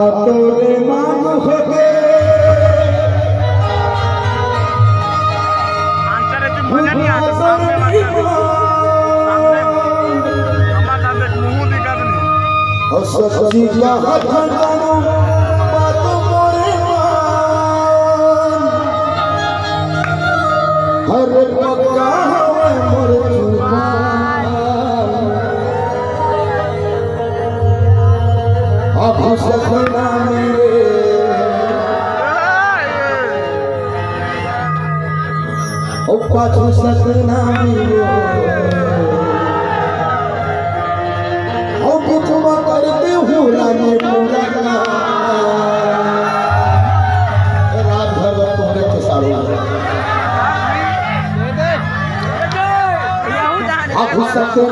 तोरे मान होके आंसर है मजा नहीं आता सामने सामने हमारा देख मुंह दिखा नहीं और सच्ची का हाथ जानो बात मोरे मान हर पक्का है मोर जुबान अब सपना मेरे ओ पाछू सपना मेरे ओ बिचवा करते हूँ रानी पूरा रात भर तुम्हारे चसारो अब सपना